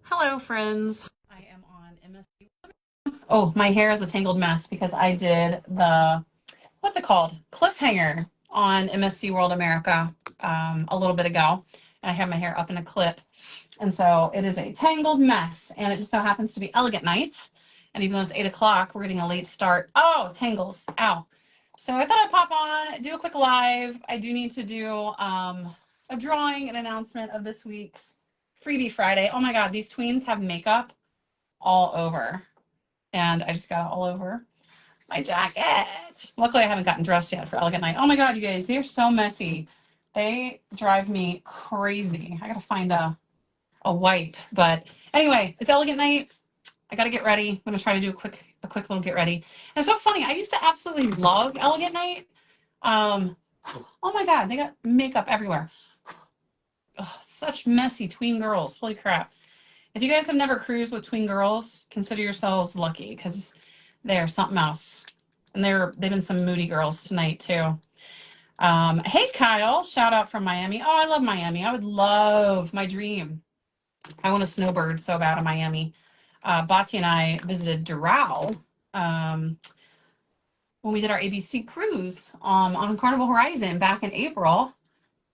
Hello, friends. I am on MSC. Oh, my hair is a tangled mess because I did the, what's it called? Cliffhanger on MSC World America a little bit ago. And I have my hair up in a clip. And so it is a tangled mess. And it just so happens to be elegant nights. And even though it's 8 o'clock, we're getting a late start. Oh, tangles. Ow. So I thought I'd pop on, do a quick live. I do need to do a drawing, an announcement of this week's Freebie Friday. Oh my God, these tweens have makeup all over. And I just got it all over my jacket. Luckily, I haven't gotten dressed yet for Elegant Night. Oh my God, you guys, they're so messy. They drive me crazy. I gotta find a wipe. But anyway, it's Elegant Night. I gotta get ready. I'm gonna try to do a quick little get ready. And it's so funny. I used to absolutely love Elegant Night. Oh my God, they got makeup everywhere. Ugh, such messy tween girls. Holy crap. If you guys have never cruised with tween girls, consider yourselves lucky because they're something else. And they've been some moody girls tonight too. Hey Kyle, shout out from Miami. Oh, I love Miami. I would love my dream. I want a snowbird so bad in Miami. Bati and I visited Doral when we did our ABC cruise on Carnival Horizon back in April,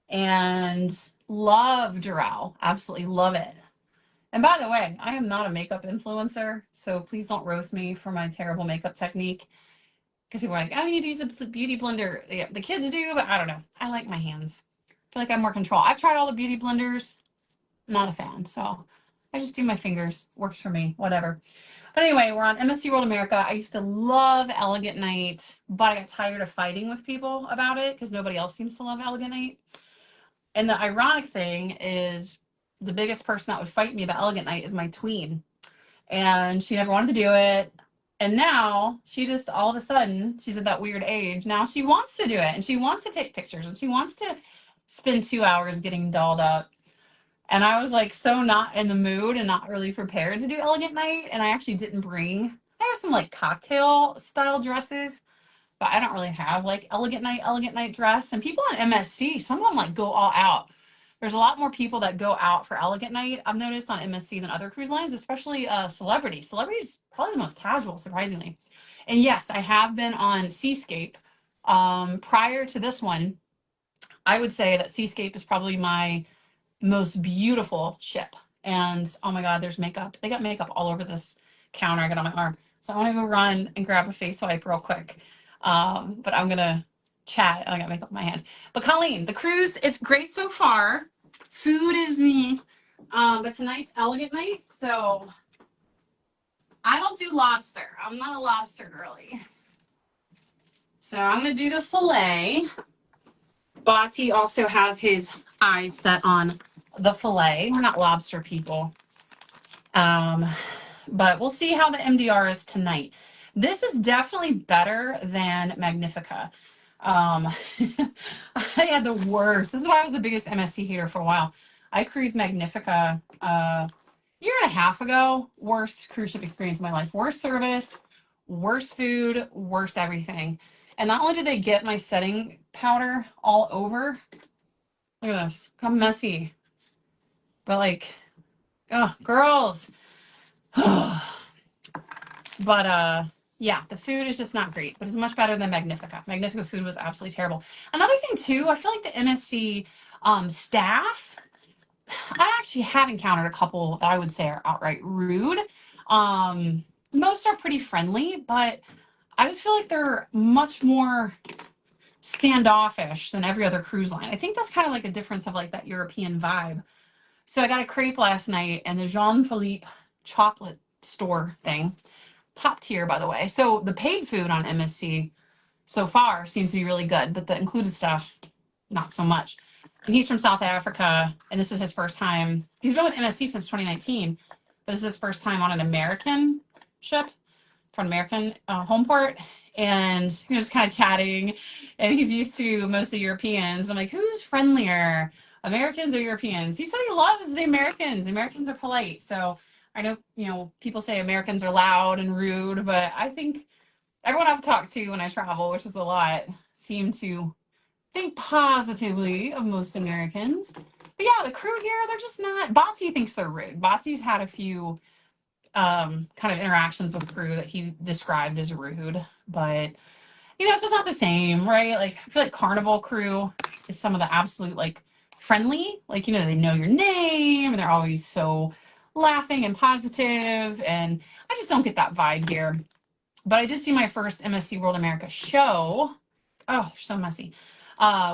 and love Doral. Absolutely love it. And by the way, I am not a makeup influencer, so please don't roast me for my terrible makeup technique. Because people are like, I need to use a beauty blender. Yeah, the kids do, but I don't know. I like my hands. I feel like I have more control. I've tried all the beauty blenders. Not a fan. So I just do my fingers. Works for me. Whatever. But anyway, we're on MSC World America. I used to love Elegant Night, but I got tired of fighting with people about it because nobody else seems to love Elegant Night. And the ironic thing is the biggest person that would fight me about Elegant Night is my tween. And she never wanted to do it. And now she just all of a sudden, she's at that weird age. Now she wants to do it and she wants to take pictures and she wants to spend 2 hours getting dolled up. And I was like so not in the mood and not really prepared to do Elegant Night. And I actually didn't bring, I have some like cocktail style dresses, but I don't really have like Elegant Night dress. And people on MSC, some of them like go all out. There's a lot more people that go out for Elegant Night, I've noticed on MSC than other cruise lines, especially Celebrity. Celebrity is probably the most casual, surprisingly. And yes, I have been on Seascape. Prior to this one, I would say that Seascape is probably my most beautiful ship. And oh my God, there's makeup. They got makeup all over this counter I got on my arm. So I want to go run and grab a face wipe real quick. But I'm gonna chat and I got makeup on my hand. But Colleen, the cruise is great so far. Food is me. But tonight's Elegant Night, so I don't do lobster. I'm not a lobster girly. So I'm gonna do the filet. Bati also has his eyes set on the filet. We're not lobster people. But we'll see how the MDR is tonight. This is definitely better than Magnifica. I had the worst. This is why I was the biggest MSC hater for a while. I cruised Magnifica a year and a half ago. Worst cruise ship experience in my life. Worst service, worst food, worst everything. And not only did they get my setting powder all over, look at this, how messy. But like, oh, girls. But yeah, the food is just not great, but it's much better than Magnifica. Magnifica food was absolutely terrible. Another thing too, I feel like the MSC staff, I actually have encountered a couple that I would say are outright rude. Most are pretty friendly, but I just feel like they're much more standoffish than every other cruise line. I think that's kind of like a difference of like that European vibe. So I got a crepe last night and the Jean-Philippe chocolate store thing. Top tier, by the way. So the paid food on MSC so far seems to be really good, but the included stuff, not so much. And he's from South Africa, and this is his first time. He's been with MSC since 2019, but this is his first time on an American ship from American home port. And he was just kind of chatting, and he's used to mostly Europeans. I'm like, who's friendlier, Americans or Europeans? He said he loves the Americans. The Americans are polite. So I know, people say Americans are loud and rude, but I think everyone I've talked to when I travel, which is a lot, seem to think positively of most Americans But yeah, the crew here, they're just not. Bati thinks they're rude. Bati's had a few kind of interactions with crew that he described as rude, but it's just not the same, right? Like I feel like Carnival crew is some of the absolute like friendly, like they know your name and they're always so laughing and positive, and I just don't get that vibe here. But I did see my first MSC World America show. Oh, so messy.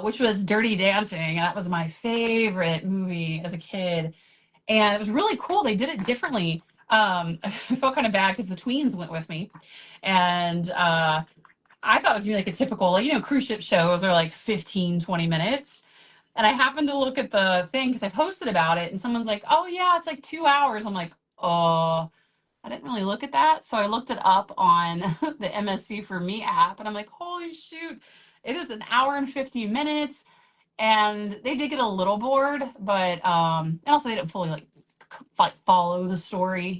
Which was Dirty Dancing. That was my favorite movie as a kid. And it was really cool. They did it differently. I felt kind of bad because the tweens went with me. And I thought it was gonna be like a typical, like, cruise ship shows are like 15, 20 minutes. And I happened to look at the thing because I posted about it and someone's like, oh yeah, it's like 2 hours. I'm like, oh, I didn't really look at that. So I looked it up on the MSC for Me app and I'm like, holy shoot, it is an hour and 50 minutes. And they did get a little bored, but and also they didn't fully like follow the story,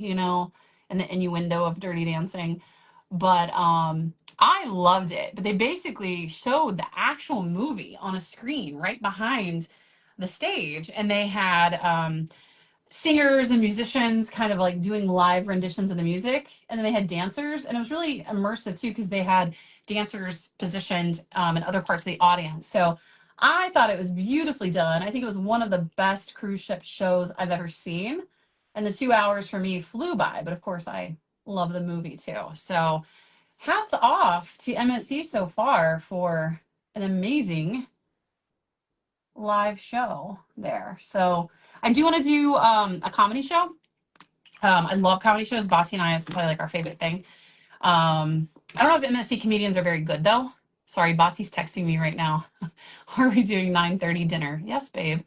and the innuendo of Dirty Dancing. But I loved it. But they basically showed the actual movie on a screen right behind the stage, and they had singers and musicians kind of like doing live renditions of the music, and then they had dancers, and it was really immersive too because they had dancers positioned in other parts of the audience. So I thought it was beautifully done. I think it was one of the best cruise ship shows I've ever seen, and the 2 hours for me flew by. But of course I love the movie too. So hats off to MSC so far for an amazing live show there. So I do want to do a comedy show. I love comedy shows. Bossy and I, it's probably like our favorite thing. I don't know if MSC comedians are very good though. Sorry, Botsy's texting me right now. Are we doing 9:30 dinner? Yes, babe.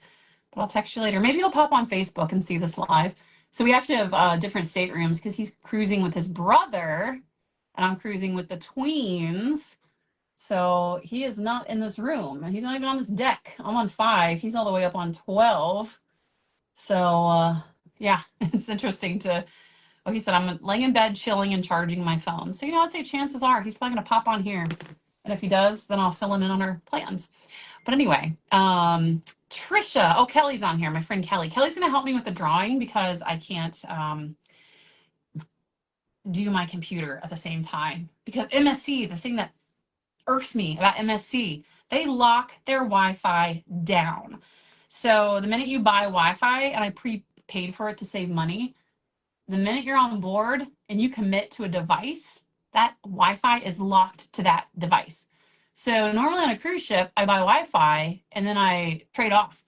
But I'll text you later. Maybe you'll pop on Facebook and see this live. So we actually have different staterooms because he's cruising with his brother and I'm cruising with the tweens. So he is not in this room. He's not even on this deck. I'm on 5. He's all the way up on 12. So yeah, it's interesting to. Oh, he said I'm laying in bed, chilling, and charging my phone. So I'd say chances are he's probably gonna pop on here, and if he does, then I'll fill him in on our plans. But anyway, Trisha. Oh, Kelly's on here. My friend Kelly. Kelly's gonna help me with the drawing because I can't do my computer at the same time because MSC. The thing that irks me about MSC, they lock their Wi-Fi down. So the minute you buy Wi-Fi, and I prepaid for it to save money, the minute you're on board and you commit to a device, that Wi-Fi is locked to that device. So normally on a cruise ship, I buy Wi-Fi and then I trade off.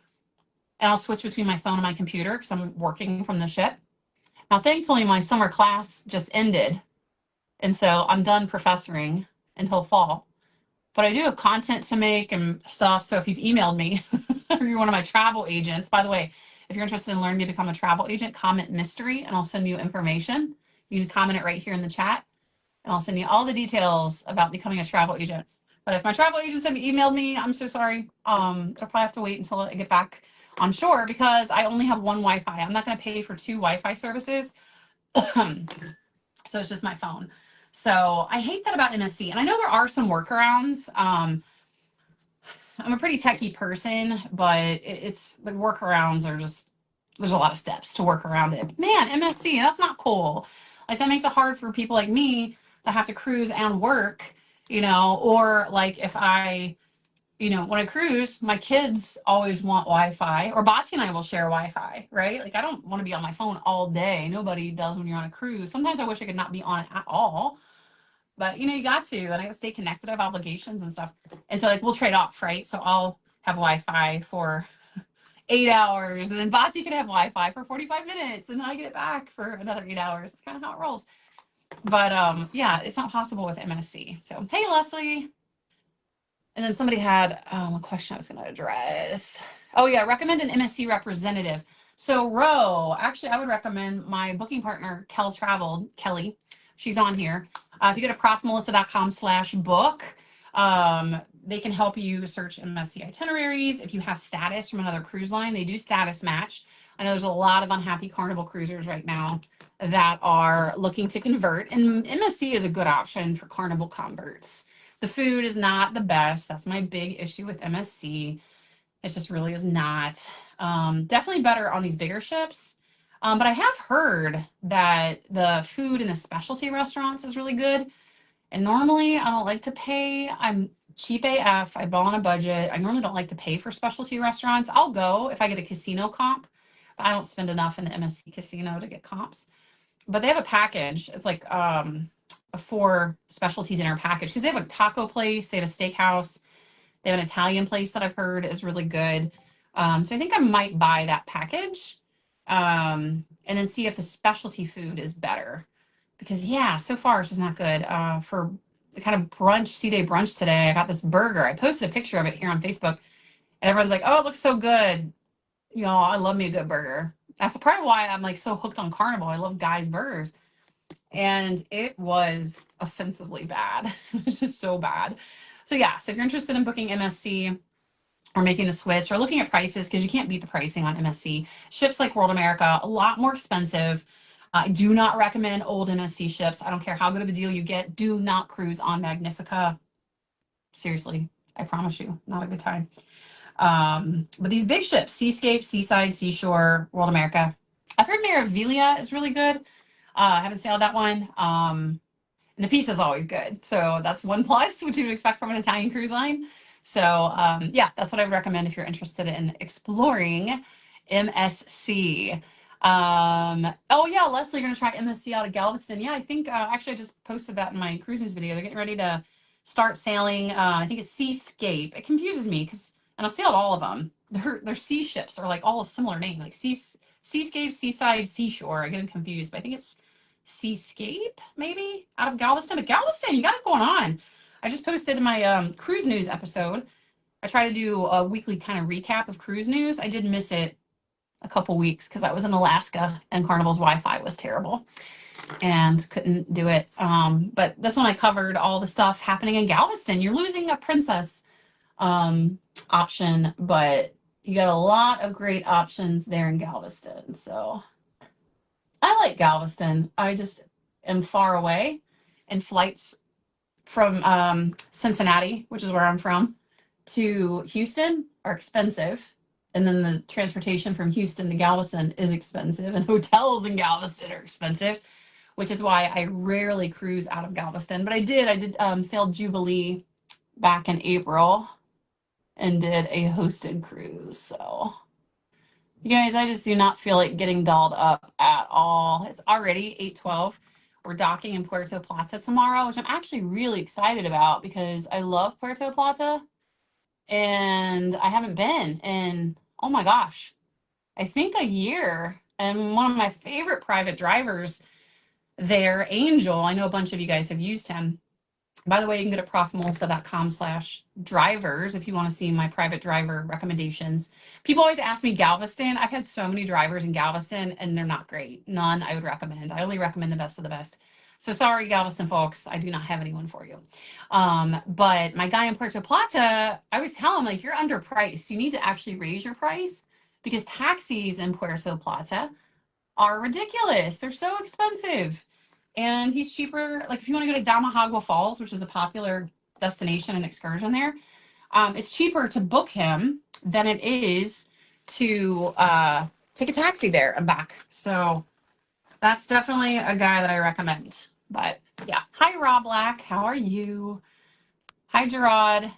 And I'll switch between my phone and my computer because I'm working from the ship. Now, thankfully, my summer class just ended. And so I'm done professoring until fall. But I do have content to make and stuff. So if you've emailed me or you're one of my travel agents, by the way, if you're interested in learning to become a travel agent, comment mystery and I'll send you information. You can comment it right here in the chat and I'll send you all the details about becoming a travel agent. But if my travel agents have emailed me, I'm so sorry. I'll probably have to wait until I get back on shore because I only have one Wi-Fi. I'm not going to pay for 2 Wi-Fi services. So it's just my phone. So I hate that about MSC. And I know there are some workarounds. I'm a pretty techie person, but it's the workarounds are just, there's a lot of steps to work around it. Man, MSC, that's not cool. Like that makes it hard for people like me that have to cruise and work, or like if I, when I cruise, my kids always want Wi-Fi, or Bati and I will share Wi-Fi, right? Like I don't want to be on my phone all day. Nobody does when you're on a cruise. Sometimes I wish I could not be on it at all. But you got to, and I stay connected. I have obligations and stuff. And so like we'll trade off, right? So I'll have Wi-Fi for 8 hours, and then Bati can have Wi-Fi for 45 minutes, and then I get it back for another 8 hours. It's kind of how it rolls. But yeah, it's not possible with MSC. So hey, Leslie. And then somebody had a question I was going to address. Oh yeah, recommend an MSC representative. So Ro, actually, I would recommend my booking partner, Kelly. She's on here. If you go to profmelissa.com/book, they can help you search MSC itineraries. If you have status from another cruise line, they do status match. I know there's a lot of unhappy Carnival cruisers right now that are looking to convert, and MSC is a good option for Carnival converts. The food is not the best. That's my big issue with MSC. It just really is not. Definitely better on these bigger ships. But I have heard that the food in the specialty restaurants is really good. And normally I don't like to pay. I'm cheap AF. I ball on a budget. I normally don't like to pay for specialty restaurants. I'll go if I get a casino comp, but I don't spend enough in the MSC casino to get comps. But they have a package. It's like a 4 specialty dinner package because they have a taco place, they have a steakhouse, they have an Italian place that I've heard is really good. So I think I might buy that package and then see if the specialty food is better. Because yeah, so far it's just not good. For the kind of brunch, C-Day brunch today, I got this burger. I posted a picture of it here on Facebook, and everyone's like, "Oh, it looks so good." You know, I love me a good burger. That's part of why I'm like so hooked on Carnival. I love Guy's burgers, and it was offensively bad. It was just so bad. So yeah, so if you're interested in booking MSC or making the switch or looking at prices, because you can't beat the pricing on MSC. Ships like World America, a lot more expensive. I do not recommend old MSC ships. I don't care how good of a deal you get. Do not cruise on Magnifica. Seriously, I promise you, not a good time. But these big ships, Seascape, Seaside, Seashore, World America. I've heard Meraviglia is really good. I haven't sailed that one. And the pizza's always good. So that's one plus, which you would expect from an Italian cruise line. So yeah, that's what I would recommend if you're interested in exploring MSC. Oh yeah, Leslie, you're gonna try MSC out of Galveston. Yeah, I think actually I just posted that in my cruise news video. They're getting ready to start sailing. I think it's Seascape. It confuses me because, and I've sailed all of them. Their sea ships are like all a similar name, like Seascape, Seaside, Seashore. I get them confused, but I think it's Seascape, maybe, out of Galveston. But Galveston, you got it going on. I just posted my cruise news episode. I try to do a weekly kind of recap of cruise news. I did miss it a couple weeks because I was in Alaska and Carnival's Wi-Fi was terrible and couldn't do it. But this one I covered all the stuff happening in Galveston. You're losing a princess option, but you got a lot of great options there in Galveston. So I like Galveston. I just am far away, and flights from Cincinnati, which is where I'm from, to Houston are expensive. And then the transportation from Houston to Galveston is expensive, and hotels in Galveston are expensive, which is why I rarely cruise out of Galveston. But I did sail Jubilee back in April and did a hosted cruise. So you guys, I just do not feel like getting dolled up at all. It's already 8:12. We're docking in Puerto Plata tomorrow, which I'm actually really excited about because I love Puerto Plata and I haven't been in, oh my gosh, I think a year. And one of my favorite private drivers there, Angel, I know a bunch of you guys have used him. By the way, you can go to profmelsa.com/drivers if you want to see my private driver recommendations. People always ask me Galveston. I've had so many drivers in Galveston and they're not great. None I would recommend. I only recommend the best of the best. So sorry, Galveston folks, I do not have anyone for you. But my guy in Puerto Plata, I always tell him, like, you're underpriced. You need to actually raise your price because taxis in Puerto Plata are ridiculous. They're so expensive. And he's cheaper. Like if you want to go to Damahagua Falls, which is a popular destination and excursion there, it's cheaper to book him than it is to take a taxi there and back. So that's definitely a guy that I recommend. But yeah. Hi, Rob Black. How are you? Hi, Gerard.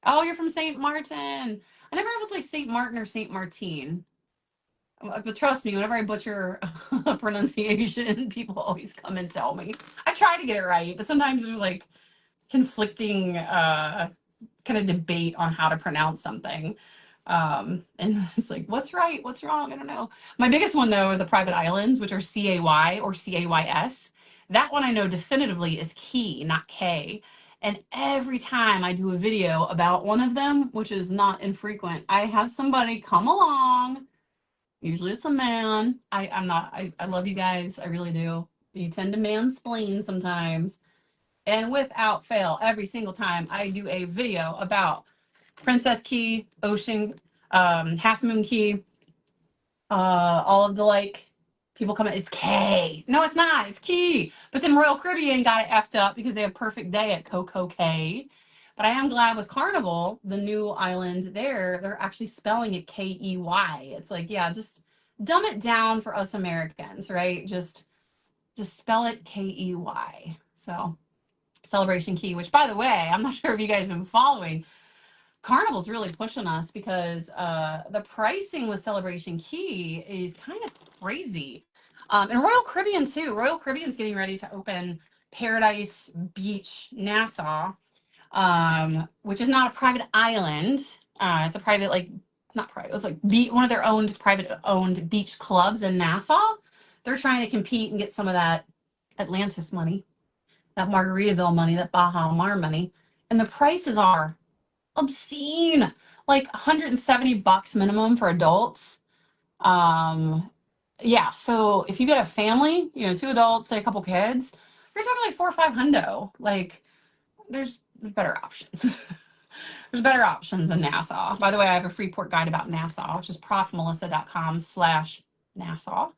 Oh, you're from St. Martin. I never know if it's like St. Martin or St. Martin. But trust me, whenever I butcher a pronunciation, people always come and tell me. I try to get it right, but sometimes there's like conflicting kind of debate on how to pronounce something. And it's like, what's right? What's wrong? I don't know. My biggest one, though, are the private islands, which are CAY or CAYS. That one I know definitively is Key, not K. And every time I do a video about one of them, which is not infrequent, I have somebody come along. Usually it's a man. I love you guys. I really do. You tend to mansplain sometimes. And without fail, every single time I do a video about Princess Key, Ocean, Half Moon Key, all of the like, people come in, it's K. No, it's not. It's Key. But then Royal Caribbean got it effed up because they have Perfect Day at Coco K. But I am glad with Carnival, the new island there, they're actually spelling it Key. It's like, yeah, just dumb it down for us Americans, right? Just spell it Key. So Celebration Key, which by the way, I'm not sure if you guys have been following. Carnival's really pushing us because the pricing with Celebration Key is kind of crazy. And Royal Caribbean too. Royal Caribbean's getting ready to open Paradise Beach, Nassau, which is not a private island. It's a private, like, not private, it's like one of their own private owned beach clubs in Nassau. They're trying to compete and get some of that Atlantis money, that Margaritaville money, that Baja Mar money. And the prices are obscene, like $170 minimum for adults. Yeah, so if you get a family, 2 adults, say a couple kids, you're talking like 4 or 5 hundo. Like, there's better options. There's better options in Nassau. By the way, I have a free port guide about Nassau, which is profmelissa.com/Nassau.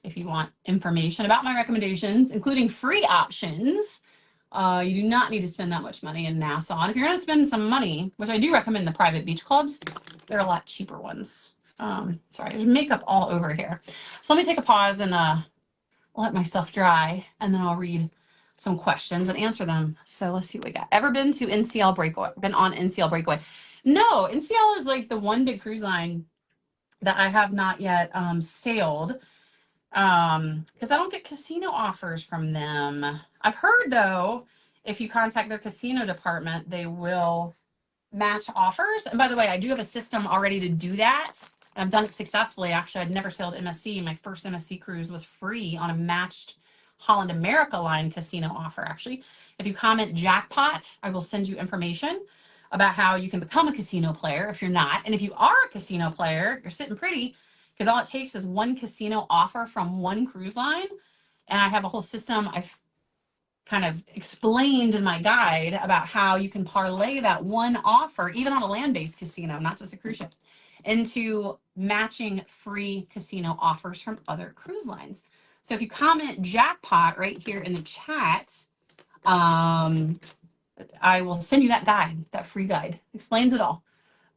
If you want information about my recommendations, including free options, you do not need to spend that much money in Nassau. And if you're going to spend some money, which I do recommend the private beach clubs, they're a lot cheaper ones. Sorry, there's makeup all over here. So let me take a pause and let myself dry, and then I'll read some questions and answer them. So let's see what we got. Ever been to NCL Breakaway? Been on NCL Breakaway? No, NCL is like the one big cruise line that I have not yet sailed, because I don't get casino offers from them. I've heard though, if you contact their casino department, they will match offers. And by the way, I do have a system already to do that. And I've done it successfully. Actually, I'd never sailed MSC. My first MSC cruise was free on a matched Holland America Line casino offer. Actually, if you comment jackpot, I will send you information about how you can become a casino player if you're not. And if you are a casino player, you're sitting pretty, because all it takes is one casino offer from one cruise line. And I have a whole system I've kind of explained in my guide about how you can parlay that one offer, even on a land-based casino, not just a cruise ship, into matching free casino offers from other cruise lines. So if you comment jackpot right here in the chat, I will send you that guide, that free guide. Explains it all.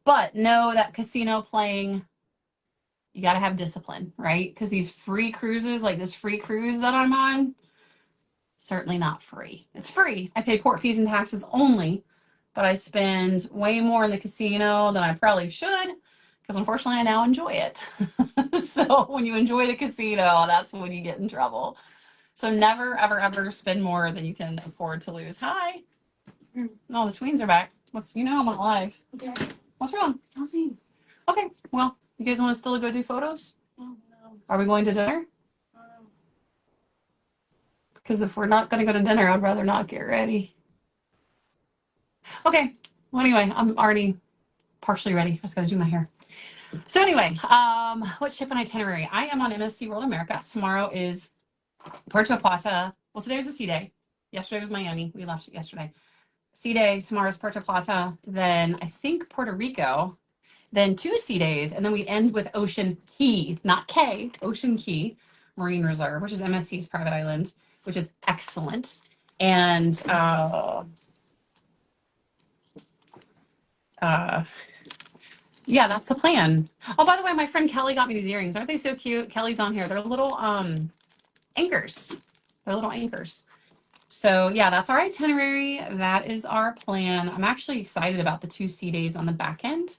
But know that casino playing, you got to have discipline, right? Because these free cruises, like this free cruise that I'm on, certainly not free. It's free. I pay port fees and taxes only, but I spend way more in the casino than I probably should, because unfortunately I now enjoy it. So when you enjoy the casino, that's when you get in trouble. So never, ever, ever spend more than you can afford to lose. Hi. No, the tweens are back. Look, I'm on live. Okay. What's wrong? Nothing. Okay. Well, you guys want to still go do photos? No. Are we going to dinner? Because if we're not going to go to dinner, I'd rather not get ready. Okay. Well, anyway, I'm already partially ready. I just got to do my hair. So anyway, what ship and itinerary? I am on MSC World America. Tomorrow is Puerto Plata. Well, today was a sea day. Yesterday was Miami. We left yesterday. Sea day. Tomorrow's Puerto Plata. Then I think Puerto Rico. Then 2 sea days. And then we end with Ocean Key, not K, Ocean Key Marine Reserve, which is MSC's private island, which is excellent. And yeah, that's the plan. Oh, by the way, my friend Kelly got me these earrings. Aren't they so cute? Kelly's on here. They're little anchors. They're little anchors. So yeah, that's our itinerary. That is our plan. I'm actually excited about the 2 sea days on the back end.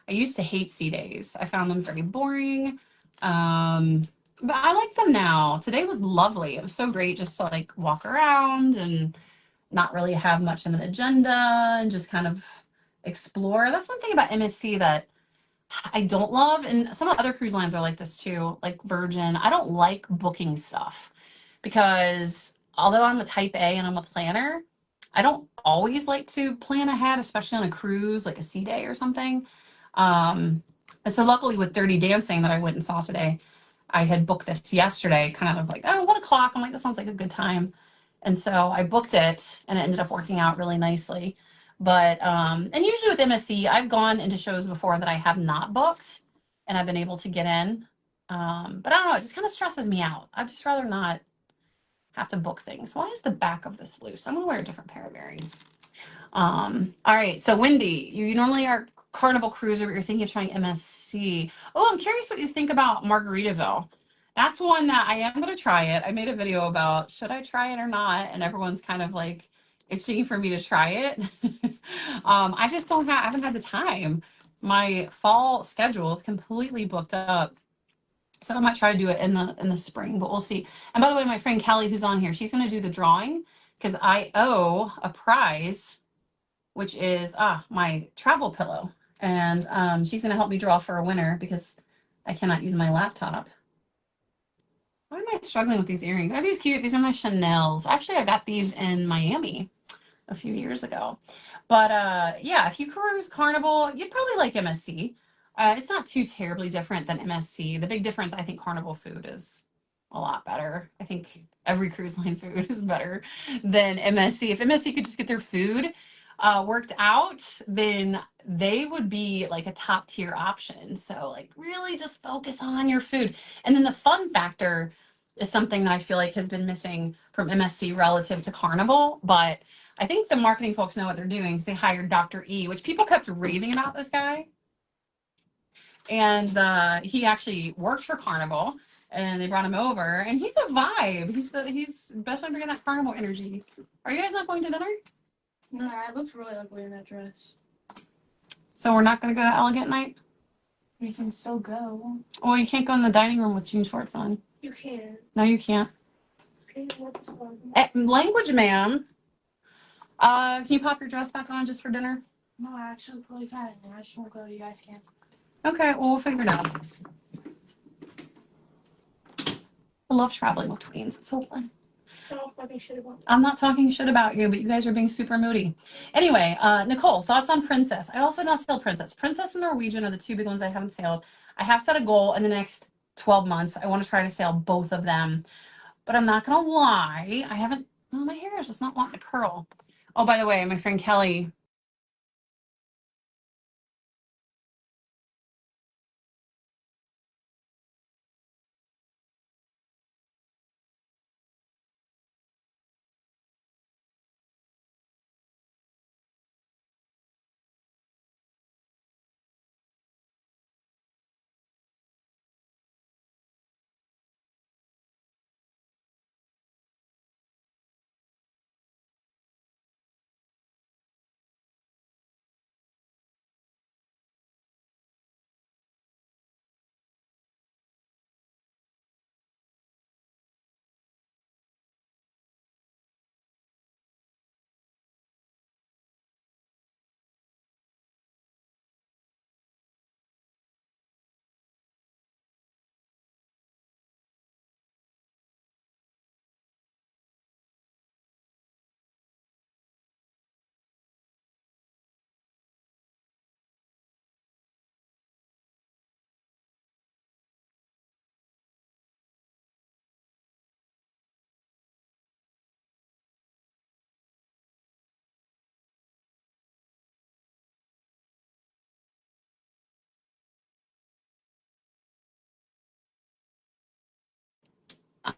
I used to hate sea days. I found them very boring. But I like them now. Today was lovely. It was so great just to like walk around and not really have much of an agenda and just kind of explore. That's one thing about MSC that I don't love, and some of the other cruise lines are like this too, like Virgin. I don't like booking stuff because although I'm a type A and I'm a planner, I don't always like to plan ahead, especially on a cruise, like a sea day or something. And so luckily with Dirty Dancing that I went and saw today, I had booked this yesterday, kind of like, oh, 1 o'clock. I'm like, that sounds like a good time. And so I booked it and it ended up working out really nicely. But, and usually with MSC, I've gone into shows before that I have not booked and I've been able to get in. But I don't know, it just kind of stresses me out. I'd just rather not have to book things. Why is the back of this loose? I'm gonna wear a different pair of earrings. All right, so Wendy, you normally are Carnival cruiser, but you're thinking of trying MSC. Oh, I'm curious what you think about Margaritaville. That's one that I am going to try it. I made a video about should I try it or not, and everyone's kind of like itching for me to try it. I just don't have, I haven't had the time. My fall schedule is completely booked up. So I might try to do it in the spring, but we'll see. And by the way, my friend Kelly, who's on here, she's going to do the drawing because I owe a prize, which is my travel pillow. And she's going to help me draw for a winner because I cannot use my laptop. Why am I struggling with these earrings? Are these cute? These are my Chanel's. Actually, I got these in Miami a few years ago. But yeah, if you cruise Carnival, you'd probably like MSC. It's not too terribly different than MSC. The big difference, I think Carnival food is a lot better. I think every cruise line food is better than MSC. If MSC could just get their food worked out, then they would be like a top tier option. So like really just focus on your food. And then the fun factor is something that I feel like has been missing from MSC relative to Carnival, but I think the marketing folks know what they're doing because they hired Dr. E, which people kept raving about this guy. And he actually worked for Carnival, and they brought him over, and he's a vibe. He's definitely bringing that Carnival energy. Are you guys not going to dinner? No, it looks really ugly in that dress. So we're not going to go to Elegant Night? We can still go. Well, you can't go in the dining room with jean shorts on. You can. No, you can't. Okay, what's Language, ma'am. Can you pop your dress back on just for dinner? No, I actually really fat and I just won't go. You guys can't. Okay, well, we'll figure it out. I love traveling with tweens. It's so fun. Stop talking shit about me. I'm not talking shit about you, but you guys are being super moody. Anyway, Nicole, thoughts on Princess? I also not sailed Princess. Princess and Norwegian are the two big ones I haven't sailed. I have set a goal in the next 12 months. I want to try to sail both of them. But I'm not going to lie. I haven't, well, my hair is just not wanting to curl. Oh, by the way, my friend Kelly.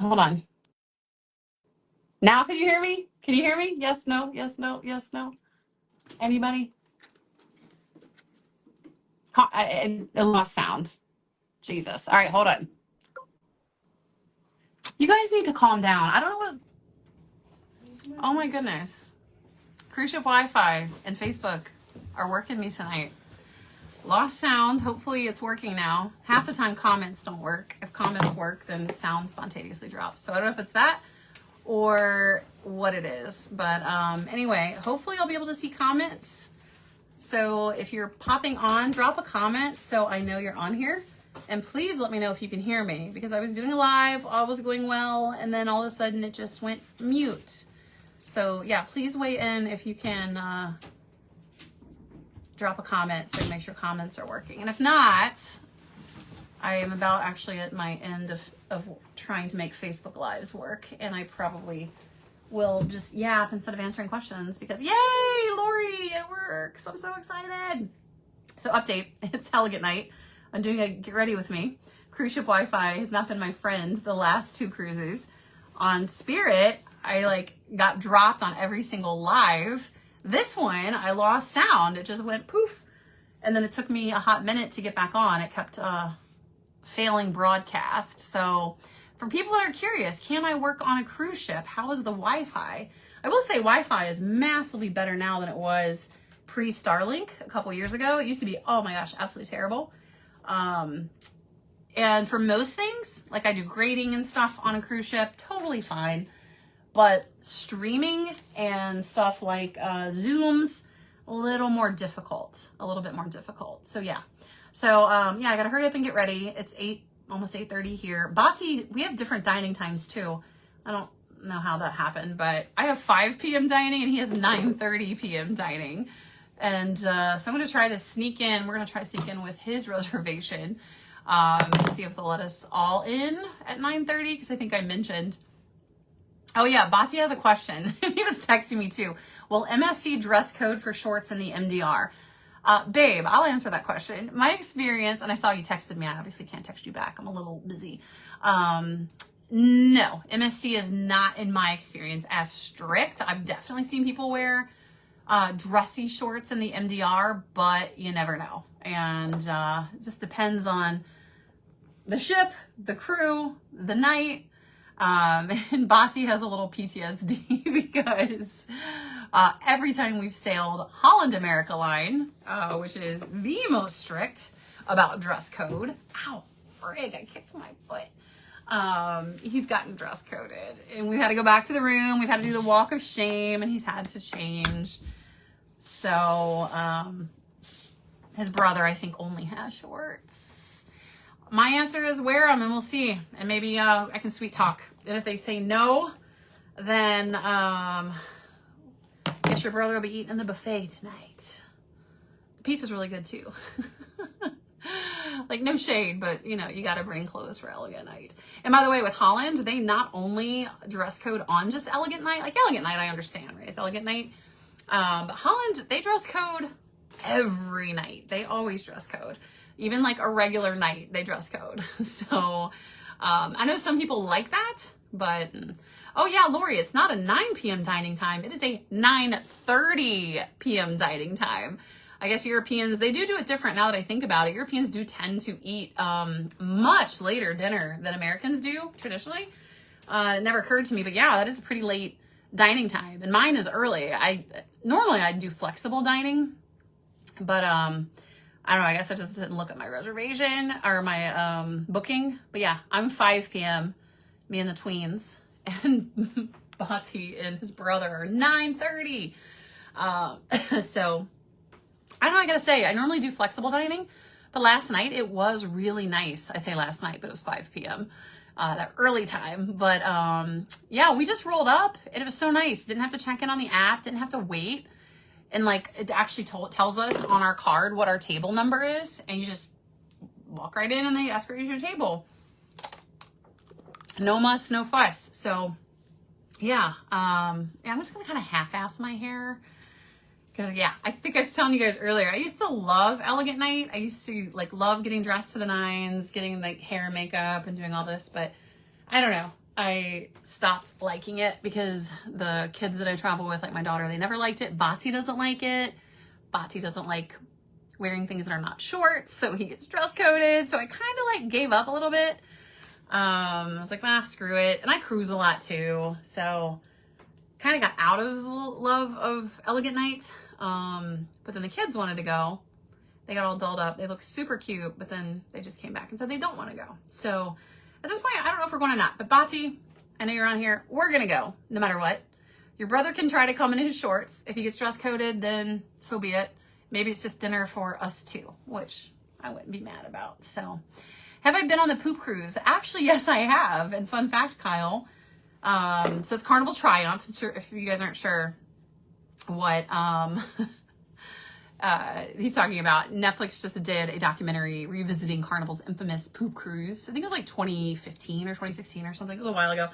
Hold on. Now can you hear me? Can you hear me? Yes, no, yes, no, yes, no. Anybody? It lost sound. Jesus. All right, hold on. You guys need to calm down. I don't know what. Oh my goodness. Cruise ship Wi-Fi and Facebook are working me tonight. Lost sound. Hopefully it's working now. Half the time comments don't work. If comments work, then sound spontaneously drops. So I don't know if it's that or what it is. But anyway, hopefully I'll be able to see comments. So if you're popping on, drop a comment so I know you're on here. And please let me know if you can hear me because I was doing a live, all was going well, and then all of a sudden it just went mute. So yeah, please weigh in if you can drop a comment so make sure comments are working. And if not, I am about actually at my end of trying to make Facebook Lives work, and I probably will just yap instead of answering questions because yay, Lori, it works. I'm so excited. So update, it's Elegant Night. I'm doing a get ready with me. Cruise ship Wi-Fi has not been my friend the last two cruises. On Spirit, I got dropped on every single live. This one, I lost sound. It just went poof. And then it took me a hot minute to get back on. It kept failing broadcast. So for people that are curious, can I work on a cruise ship? How is the Wi-Fi? I will say Wi-Fi is massively better now than it was pre-Starlink a couple years ago. It used to be, oh my gosh, absolutely terrible. And for most things, like I do grading and stuff on a cruise ship, totally fine. But streaming and stuff like Zooms, a little more difficult, a little bit more difficult. So yeah. So yeah, I gotta hurry up and get ready. It's almost 8:30 here. Bati, we have different dining times too. I don't know how that happened, but I have 5 p.m. dining and he has 9:30 p.m. dining. And so I'm gonna try to sneak in. We're gonna try to sneak in with his reservation and see if they'll let us all in at 9:30, because I think I mentioned. Oh yeah, Bati has a question. He was texting me too. Will MSC dress code for shorts in the MDR? Babe, I'll answer that question. My experience, and I saw you texted me. I obviously can't text you back. I'm a little busy. No, MSC is not, in my experience, as strict. I've definitely seen people wear dressy shorts in the MDR, but you never know. And it just depends on the ship, the crew, the night. And Bati has a little PTSD because every time we've sailed Holland America Line, which is the most strict about dress code. Ow, frig, I kicked my foot. He's gotten dress coded. And we've had to go back to the room. We've had to do the walk of shame, and he's had to change. So his brother, I think, only has shorts. My answer is wear them and we'll see. And maybe I can sweet talk. And if they say no, then guess your brother will be eating in the buffet tonight. The pizza's really good too. Like, no shade, but you know, you got to bring clothes for elegant night. And by the way, with Holland, they not only dress code on just elegant night, like elegant night, I understand, right? It's elegant night. But Holland, they dress code every night. They always dress code. Even like a regular night, they dress code. So I know some people like that, but oh yeah, Lori, it's not a 9 p.m. dining time. It is a 9:30 p.m. dining time. I guess Europeans, they do it different now that I think about it. Europeans do tend to eat much later dinner than Americans do traditionally. It never occurred to me, but yeah, that is a pretty late dining time. And mine is early. Normally I'd do flexible dining, but I don't know, I guess I just didn't look at my reservation or my booking. But yeah, I'm 5 p.m., me and the tweens, and Bati and his brother are 9:30. So I don't know, I gotta say, I normally do flexible dining, but last night it was really nice. I say last night, but it was 5 p.m., that early time. But yeah, we just rolled up and it was so nice. Didn't have to check in on the app, didn't have to wait. And like, it actually tells us on our card what our table number is, and you just walk right in and they escort you to your table. No muss, no fuss. So yeah, I'm just gonna kind of half-ass my hair. Because yeah, I think I was telling you guys earlier, I used to love elegant night. I used to like love getting dressed to the nines, getting like hair and makeup and doing all this, but I don't know. I stopped liking it because the kids that I travel with, like my daughter, they never liked it. Bati doesn't like it. Bati doesn't like wearing things that are not shorts, so he gets dress coded. So I kind of like gave up a little bit. I was like, nah, screw it. And I cruise a lot too, so kind of got out of the love of elegant night. But then the kids wanted to go. They got all dolled up. They look super cute, but then they just came back and said they don't want to go. So at this point, I don't know if we're going or not. But Bati, I know you're on here. We're going to go no matter what. Your brother can try to come in his shorts. If he gets dress coded, then so be it. Maybe it's just dinner for us two, which I wouldn't be mad about. So have I been on the poop cruise? Actually, yes, I have. And fun fact, Kyle. So it's Carnival Triumph. If you guys aren't sure what he's talking about, Netflix just did a documentary revisiting Carnival's infamous poop cruise. I think it was like 2015 or 2016 or something. It was a while ago.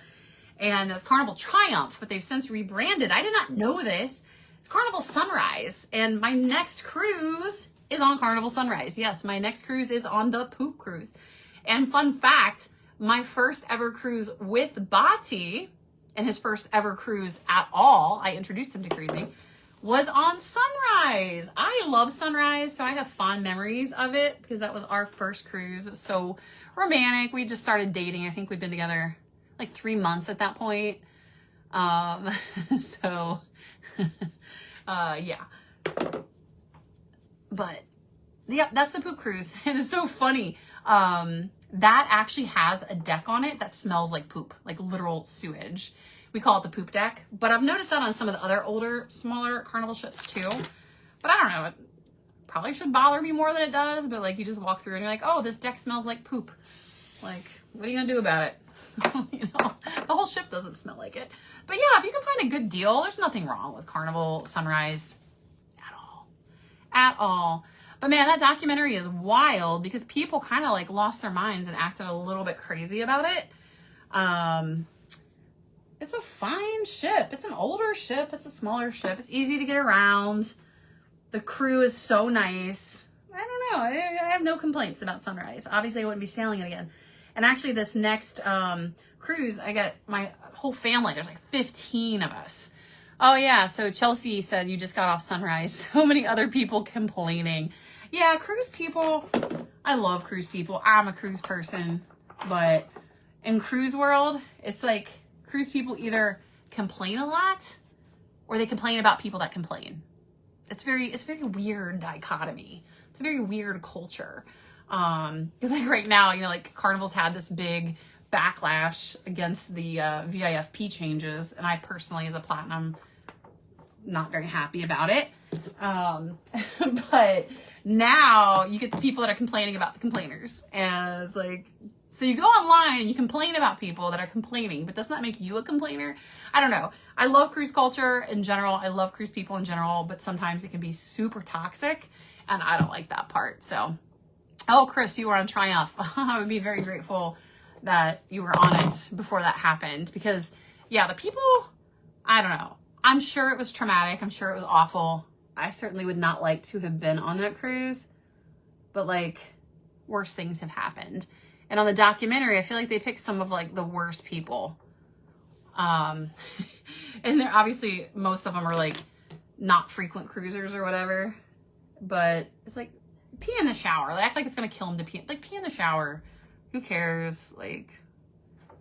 And it's Carnival Triumph, but they've since rebranded. I did not know this. It's Carnival Sunrise. And my next cruise is on Carnival Sunrise. Yes, my next cruise is on the poop cruise. And fun fact, my first ever cruise with Bati, and his first ever cruise at all, I introduced him to cruising, was on Sunrise. I love Sunrise, so I have fond memories of it because that was our first cruise. So romantic. We just started dating. I think we'd been together like 3 months at that point. So yeah. But yeah, that's the poop cruise. And it's so funny. That actually has a deck on it that smells like poop, like literal sewage. We call it the poop deck, but I've noticed that on some of the other older, smaller Carnival ships too. But I don't know, it probably should bother me more than it does, but like you just walk through and you're like, oh, this deck smells like poop. Like, what are you gonna do about it? You know, the whole ship doesn't smell like it. But yeah, if you can find a good deal, there's nothing wrong with Carnival Sunrise at all. At all. But man, that documentary is wild because people kind of like lost their minds and acted a little bit crazy about it. It's a fine ship. It's an older ship. It's a smaller ship. It's easy to get around. The crew is so nice. I don't know. I have no complaints about Sunrise. Obviously, I wouldn't be sailing it again. And actually, this next cruise, I got my whole family. There's like 15 of us. Oh, yeah. So Chelsea said you just got off Sunrise. So many other people complaining. Yeah, cruise people. I love cruise people. I'm a cruise person. But in cruise world, it's like cruise people either complain a lot or they complain about people that complain. It's very weird dichotomy. It's a very weird culture. Because like right now, you know, like Carnival's had this big backlash against the VIFP changes. And I personally, as a platinum, not very happy about it. But now you get the people that are complaining about the complainers. And it's like, so you go online and you complain about people that are complaining, but does that make you a complainer? I don't know. I love cruise culture in general. I love cruise people in general, but sometimes it can be super toxic and I don't like that part. So, oh, Chris, you were on Triumph. I would be very grateful that you were on it before that happened because yeah, the people, I don't know. I'm sure it was traumatic. I'm sure it was awful. I certainly would not like to have been on that cruise, but like worse things have happened. And on the documentary, I feel like they picked some of like the worst people. And they're obviously, most of them are like not frequent cruisers or whatever, but it's like pee in the shower. They act like it's going to kill them to pee. Like pee in the shower. Who cares? Like,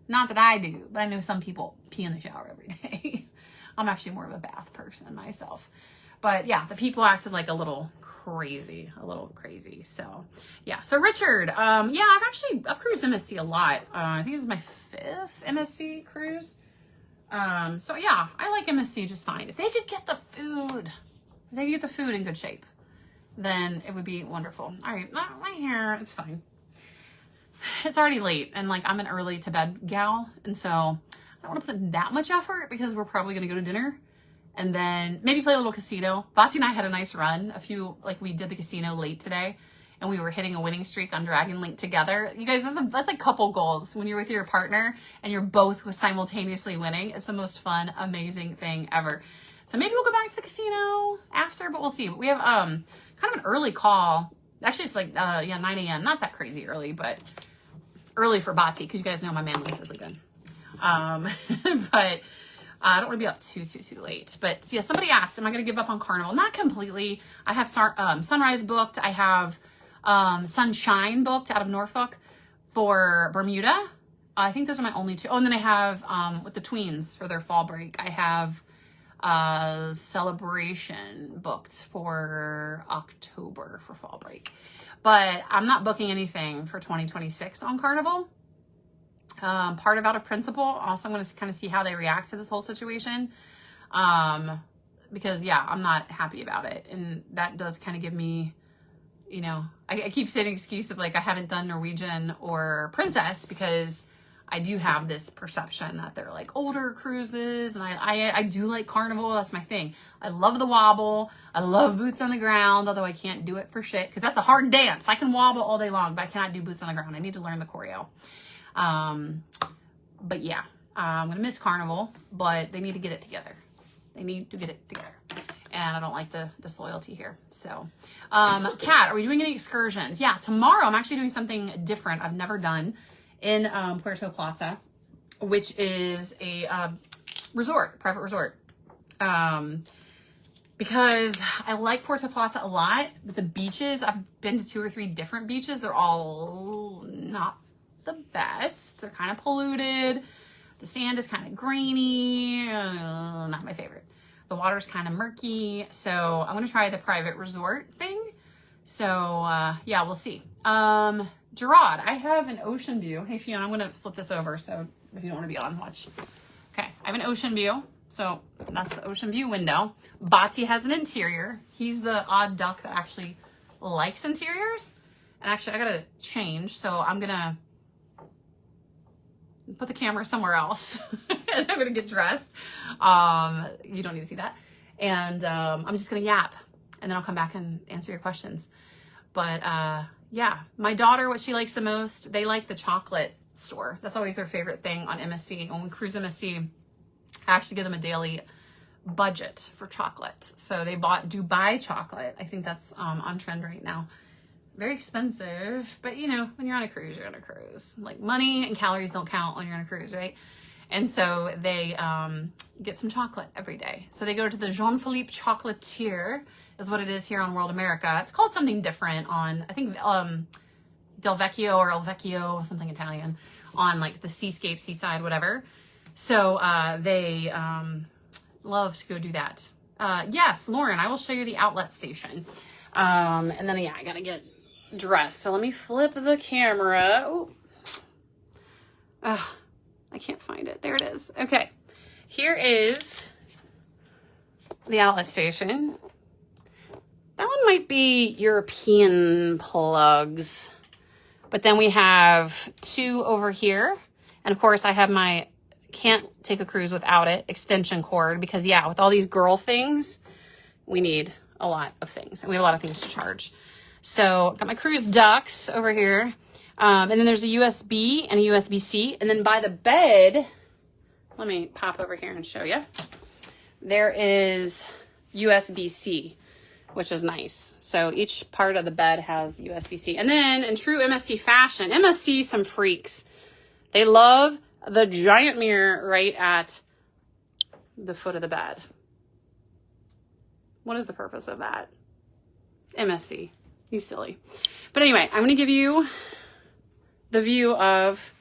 not that I do, but I know some people pee in the shower every day. I'm actually more of a bath person myself. But yeah, the people acted like a little crazy. So yeah. So Richard, yeah, I've cruised MSC a lot. I think this is my 5th MSC cruise. So yeah, I like MSC just fine. If they could get the food, in good shape, then it would be wonderful. All right, my hair, it's fine. It's already late and like I'm an early to bed gal. And so I don't want to put in that much effort because we're probably going to go to dinner. And then maybe play a little casino. Bati and I had a nice run. We did the casino late today and we were hitting a winning streak on Dragon Link together. You guys, that's like couple goals when you're with your partner and you're both simultaneously winning. It's the most fun, amazing thing ever. So maybe we'll go back to the casino after, but we'll see. We have kind of an early call. Actually, it's like 9 a.m. Not that crazy early, but early for Bati because you guys know my man Lisa's again. But I don't want to be up too late. But yeah, somebody asked, am I going to give up on Carnival? Not completely. I have Sunrise booked. I have Sunshine booked out of Norfolk for Bermuda. I think those are my only 2. Oh, and then I have with the tweens for their fall break. I have Celebration booked for October for fall break. But I'm not booking anything for 2026 on Carnival. Part of out of principle. Also, I'm going to kind of see how they react to this whole situation. Because yeah, I'm not happy about it. And that does kind of give me, you know, I keep saying an excuse of like, I haven't done Norwegian or Princess because I do have this perception that they're like older cruises. And I do like Carnival. That's my thing. I love the wobble. I love boots on the ground, although I can't do it for shit because that's a hard dance. I can wobble all day long, but I cannot do boots on the ground. I need to learn the choreo. But yeah, I'm going to miss Carnival, but they need to get it together. And I don't like the disloyalty here. So, Kat, are we doing any excursions? Yeah, tomorrow I'm actually doing something different I've never done in, Puerto Plata, which is a, private resort. because I like Puerto Plata a lot, but the beaches, I've been to 2 or 3 different beaches. They're all not the best. They're kind of polluted. The sand is kind of grainy. Not my favorite. The water's kind of murky. So I'm going to try the private resort thing. So yeah, we'll see. Gerard, I have an ocean view. Hey Fiona, I'm going to flip this over. So if you don't want to be on, watch. Okay, I have an ocean view. So that's the ocean view window. Bati has an interior. He's the odd duck that actually likes interiors. And actually, I gotta change. So I'm gonna put the camera somewhere else. And I'm gonna get dressed. You don't need to see that. And I'm just gonna yap. And then I'll come back and answer your questions. But yeah, my daughter, what she likes the most, they like the chocolate store. That's always their favorite thing on MSC. When we cruise MSC, I actually give them a daily budget for chocolate. So they bought Dubai chocolate. I think that's on trend right now. Very expensive, but you know, when you're on a cruise, you're on a cruise. Like money and calories don't count when you're on a cruise, right? And so they get some chocolate every day. So they go to the Jean-Philippe Chocolatier, is what it is here on World America. It's called something different on, I think, Del Vecchio or El Vecchio, something Italian, on like the seascape, seaside, whatever. So they love to go do that. Yes, Lauren, I will show you the outlet station. And then, yeah, I gotta get dressed. So let me flip the camera. Oh, I can't find it. There it is. Okay, here is the outlet station. That one might be European plugs. But then we have 2 over here. And of course, I have my can't take a cruise without it extension cord, because yeah, with all these girl things, we need a lot of things and we have a lot of things to charge. So got my cruise ducks over here. And then there's a USB and a USB-C. And then by the bed, let me pop over here and show you. There is USB-C, which is nice. So each part of the bed has USB-C. And then in true MSC fashion, MSC, some freaks. They love the giant mirror right at the foot of the bed. What is the purpose of that? MSC, you silly. But anyway, I'm going to give you the view of,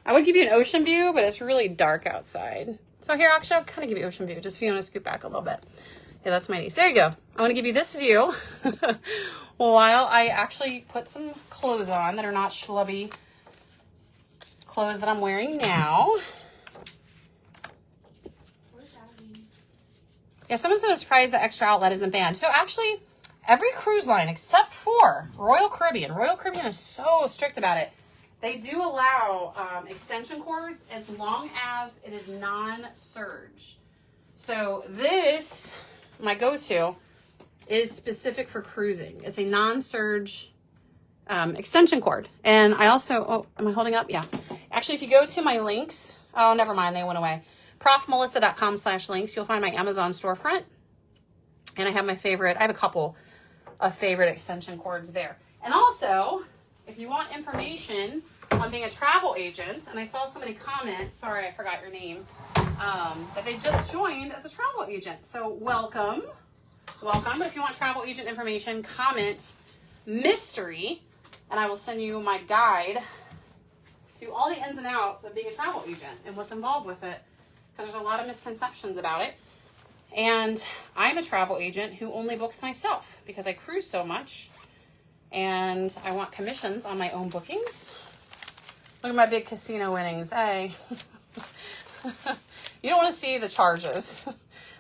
I would give you an ocean view, but it's really dark outside. So here, actually, I'll kind of give you ocean view, just if you want to scoot back a little bit. Yeah, that's my niece. There you go. I want to give you this view while I actually put some clothes on that are not schlubby clothes that I'm wearing now. Yeah, someone said I'm surprised the extra outlet isn't banned. So actually, every cruise line except for Royal Caribbean is so strict about it. They do allow extension cords as long as it is non-surge. So this, my go-to, is specific for cruising. It's a non-surge extension cord. And I also, oh, am I holding up? Yeah. Actually, if you go to my links, oh, never mind, they went away. profmelissa.com/links, you'll find my Amazon storefront. And I have my favorite, I have a couple of favorite extension cords there. And also, if you want information on being a travel agent, and I saw somebody comment, sorry, I forgot your name, that they just joined as a travel agent. So welcome. Welcome. But if you want travel agent information, comment mystery, and I will send you my guide to all the ins and outs of being a travel agent and what's involved with it, because there's a lot of misconceptions about it. And I'm a travel agent who only books myself because I cruise so much and I want commissions on my own bookings. Look at my big casino winnings. Hey, you don't want to see the charges.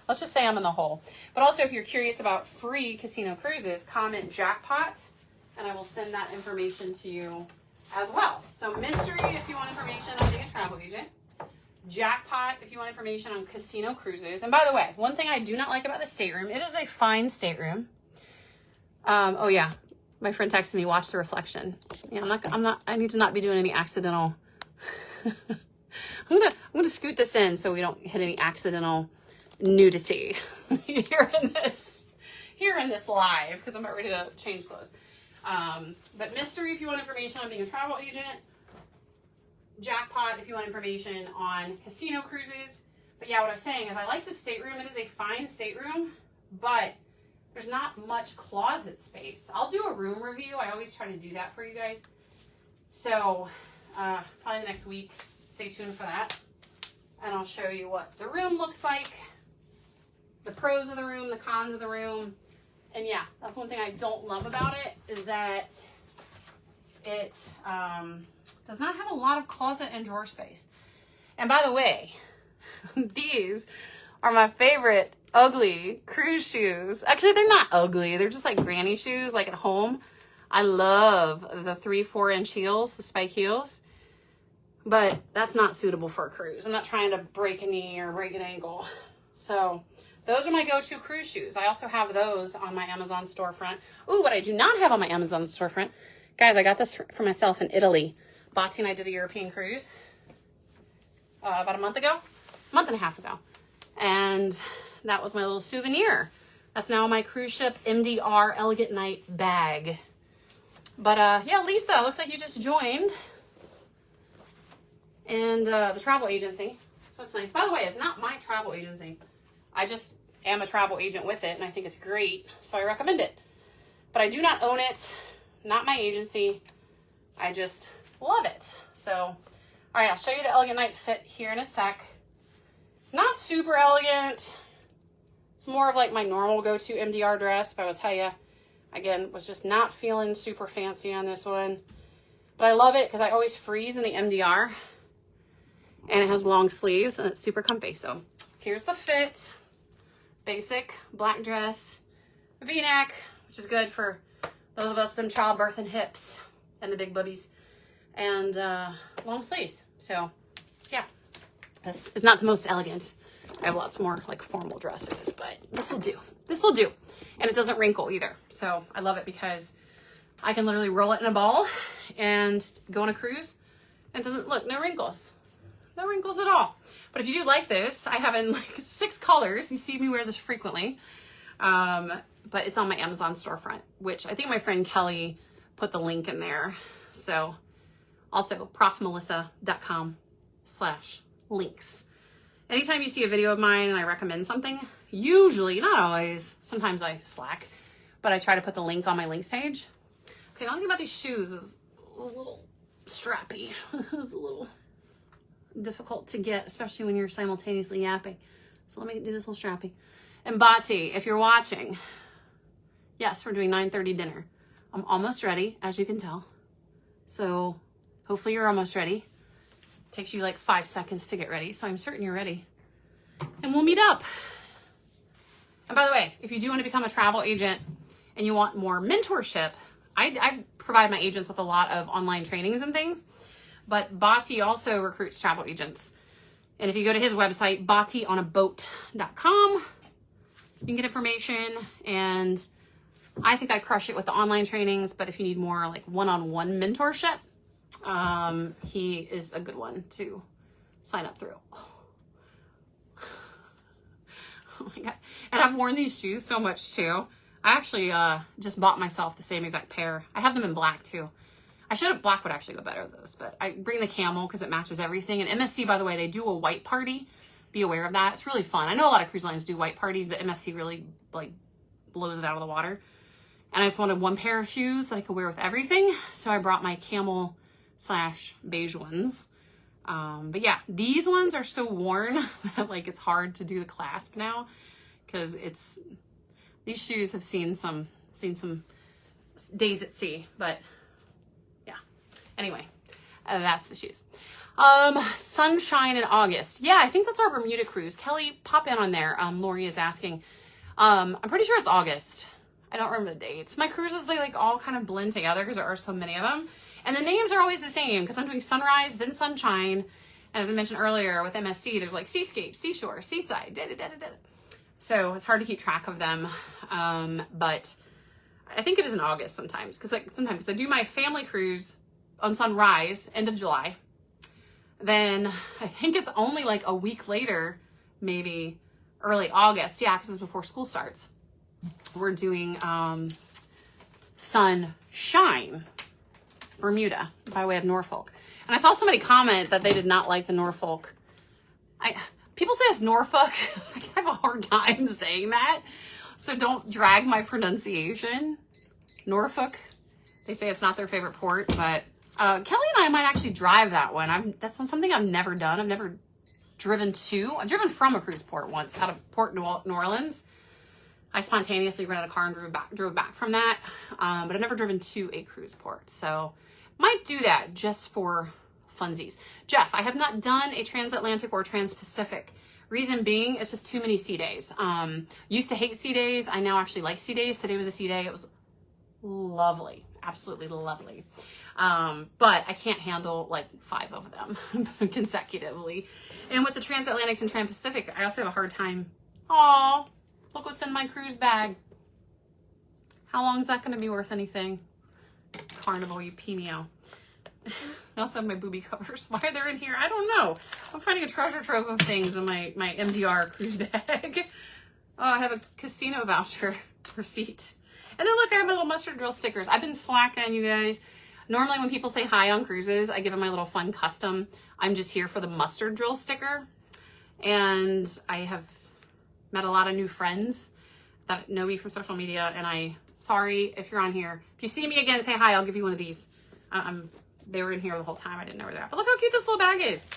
Let's just say I'm in the hole. But also, if you're curious about free casino cruises, comment jackpot and I will send that information to you as well. So mystery if you want information on being a travel agent. Jackpot if you want information on casino cruises. And by the way, one thing I do not like about the stateroom, it is a fine stateroom. Oh yeah, my friend texted me, watch the reflection. Yeah, I need to not be doing any accidental. I'm gonna scoot this in so we don't hit any accidental nudity here in this live, because I'm not ready to change clothes. But mystery if you want information on being a travel agent. Jackpot if you want information on casino cruises. But yeah, what I was saying is I like the stateroom. It is a fine stateroom, but there's not much closet space. I'll do a room review. I always try to do that for you guys. So probably the next week, stay tuned for that. And I'll show you what the room looks like, the pros of the room, the cons of the room. And yeah, that's one thing I don't love about it, is that it does not have a lot of closet and drawer space. And by the way, these are my favorite ugly cruise shoes. Actually, they're not ugly. They're just like granny shoes, like at home. I love the 3-4 inch heels, the spike heels, but that's not suitable for a cruise. I'm not trying to break a knee or break an ankle. So those are my go-to cruise shoes. I also have those on my Amazon storefront. Ooh, what I do not have on my Amazon storefront, guys, I got this for myself in Italy. Bati and I did a European cruise about a month and a half ago. And that was my little souvenir. That's now my cruise ship MDR Elegant Night bag. But yeah, Lisa, looks like you just joined. And the travel agency. That's nice. By the way, it's not my travel agency. I just am a travel agent with it, and I think it's great, so I recommend it. But I do not own it, not my agency. I just love it. So, all right, I'll show you the Elegant Night fit here in a sec. Not super elegant. It's more of like my normal go-to MDR dress, but I will tell you, again, was just not feeling super fancy on this one. But I love it because I always freeze in the MDR. And it has long sleeves and it's super comfy. So here's the fit. Basic black dress, V-neck, which is good for those of us with them childbirth and hips and the big boobies, and long sleeves. So yeah, this is not the most elegant. I have lots more like formal dresses, but this will do. This will do. And it doesn't wrinkle either. So I love it because I can literally roll it in a ball and go on a cruise. And it doesn't, look, no wrinkles. No wrinkles at all. But if you do like this, I have in like 6 colors. You see me wear this frequently. But it's on my Amazon storefront, which I think my friend Kelly put the link in there. So also profmelissa.com/links. Anytime you see a video of mine and I recommend something, usually, not always, sometimes I slack, but I try to put the link on my links page. Okay, the only thing about these shoes is a little strappy. It's a little difficult to get, especially when you're simultaneously yapping. So let me do this little strappy. And Bati, if you're watching, yes, we're doing 9:30 dinner. I'm almost ready, as you can tell. So hopefully you're almost ready. Takes you like 5 seconds to get ready, so I'm certain you're ready. And we'll meet up. And by the way, if you do want to become a travel agent and you want more mentorship, I provide my agents with a lot of online trainings and things. But Bati also recruits travel agents. And if you go to his website, bationaboat.com, you can get information. And I think I crush it with the online trainings. But if you need more like one-on-one mentorship, he is a good one to sign up through. Oh my God. And I've worn these shoes so much too. I actually just bought myself the same exact pair. I have them in black too. I should have, black would actually go better with this, but I bring the camel because it matches everything. And MSC, by the way, they do a white party. Be aware of that. It's really fun. I know a lot of cruise lines do white parties, but MSC really like blows it out of the water. And I just wanted one pair of shoes that I could wear with everything. So I brought my camel/beige ones. But yeah, these ones are so worn that like it's hard to do the clasp now because these shoes have seen some days at sea, but yeah. Anyway, that's the shoes. Sunshine in August. Yeah, I think that's our Bermuda cruise. Kelly, pop in on there. Lori is asking. I'm pretty sure it's August. I don't remember the dates. My cruises, they like all kind of blend together because there are so many of them. And the names are always the same because I'm doing sunrise, then sunshine. And as I mentioned earlier with MSC, there's like seascape, seashore, seaside, So it's hard to keep track of them. But I think it is in August sometimes because I do my family cruise on sunrise, end of July. Then I think it's only like a week later, maybe early August. Yeah, because it's before school starts. We're doing Sunshine Bermuda by way of Norfolk. And I saw somebody comment that they did not like the Norfolk. People say it's Norfolk. I have a hard time saying that. So don't drag my pronunciation. Norfolk, they say it's not their favorite port, but Kelly and I might actually drive that one. That's something I've never done. I've never driven to. I've driven from a cruise port once, out of Port New Orleans. I spontaneously rented a car and drove back from that, but I've never driven to a cruise port. So might do that just for funsies. Jeff, I have not done a transatlantic or trans-Pacific. Reason being, it's just too many sea days. Used to hate sea days. I now actually like sea days. Today was a sea day. It was lovely, absolutely lovely. But I can't handle like 5 of them consecutively. And with the transatlantics and trans-Pacific, I also have a hard time. Oh, look what's in my cruise bag. How long is that going to be worth anything? Carnival, you peemio. I also have my booby covers. Why they're in here, I don't know. I'm finding a treasure trove of things in my MDR cruise bag. Oh, I have a casino voucher receipt. And then look, I have my little mustard drill stickers. I've been slacking, you guys. Normally when people say hi on cruises, I give them my little fun custom. I'm just here for the mustard drill sticker. And I have met a lot of new friends that know me from social media. And sorry if you're on here. If you see me again, say hi, I'll give you one of these. They were in here the whole time. I didn't know where they're at. But look how cute this little bag is.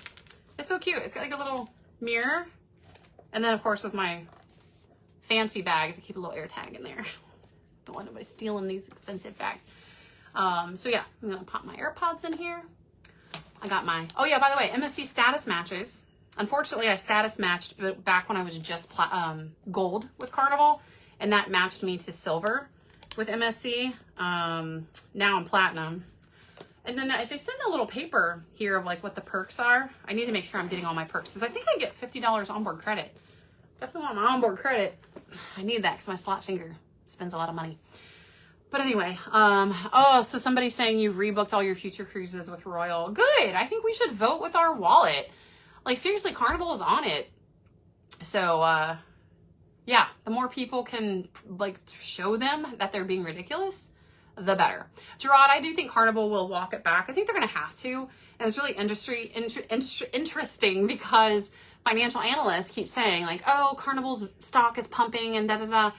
It's so cute. It's got like a little mirror. And then of course with my fancy bags, I keep a little air tag in there. Don't want nobody stealing these expensive bags. So yeah, I'm gonna pop my AirPods in here. I got my, oh yeah, by the way, MSC status matches. Unfortunately, I status matched back when I was just gold with Carnival, and that matched me to silver with MSC. Now I'm platinum. And then they send a little paper here of like what the perks are. I need to make sure I'm getting all my perks because I think I get $50 onboard credit. Definitely want my onboard credit. I need that because my slot finger spends a lot of money. But anyway, oh, so somebody's saying you've rebooked all your future cruises with Royal. Good. I think we should vote with our wallet. Like seriously, Carnival is on it. So, yeah, the more people can like show them that they're being ridiculous, the better. Gerard, I do think Carnival will walk it back. I think they're going to have to. And it's really interesting because financial analysts keep saying like, oh, Carnival's stock is pumping and da-da-da.